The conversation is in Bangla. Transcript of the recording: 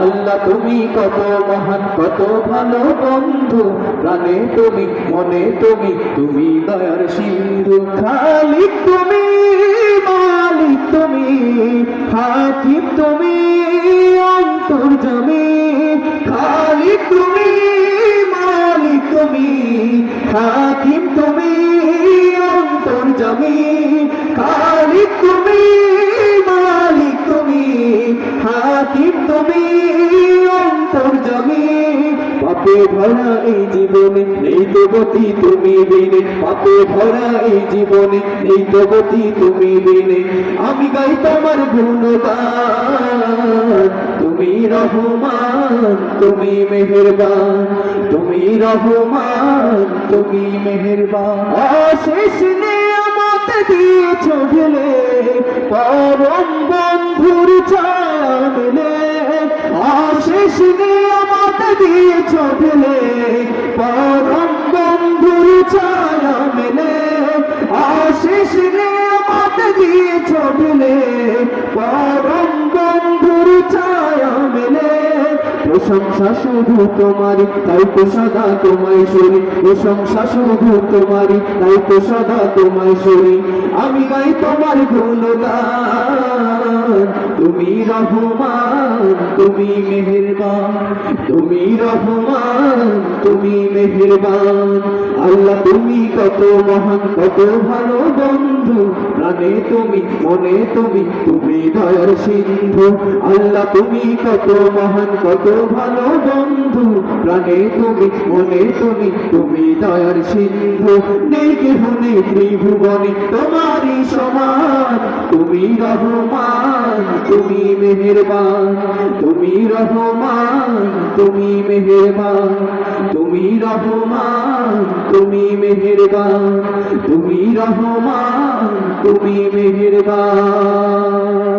আল্লাহ তুমি কত মহান কত ভালো বন্ধু, প্রাণে তুমি মনে তুমি, তুমি দয়ার সিন্ধু। খালিক তুমি, মালিক তুমি, হাকিম তুমি, অন্তর্যামী। খালিক তুমি, মালিক তুমি, হাকিম তুমি, অন্তর্যামী। খালিক তুমি, মালিক তুমি, হাকিম তুমি, অন্তর্যামী। পাপে ভরা এই জীবনে নেই তো গতি তুমি বিনে, পাপে ভরা এই জীবনে নেই তো গতি তুমি বিনে। আমি গাই তোমার গুণগান, তুমি রহমান তুমি মেহেরবান, তুমি রহমান তুমি মেহেরবান। অশেষ নিয়ামত দিয়েছ ঢেলে, পরম বন্ধুর ছায়া মেলে। অশেষ নিয়ামত দিয়েছ ঢেলে, পরম বন্ধুর ছায়া মেলে। অশেষ নিয়ামত দিয়েছ ঢেলে, পরম বন্ধুর ছায়া মেলে। প্রশংসা শুধু তোমারই, তাই তো সদা তোমায় শুনি। প্রশংসা শুধু তোমারই, তাই তো সদা তোমায় শুনি। আমি গাই তোমার গুণগান, তুমি রহমান তুমি মেহেরবান, তুমি রহমান তুমি মেহেরবান। আল্লাহ তুমি কত মহান কত ভালো বন্ধু, প্রাণে তুমি মনে তুমি, তুমি দয়ার সিন্ধু। আল্লাহ তুমি কত মহান কত ভালো বন্ধু, প্রাণে তুমি মনে তুমি, তুমি দয়ার সিন্ধু। নেই কেহ নেই ত্রিভুবনে তোমারই সমান, তুমি রহমান তুমি মেহেরবান, তুমি রহমান তুমি মেহেরবান, তুমি রহমান তুমি মেহেরবান, তুমি রহমান তুমি মেহেরবান।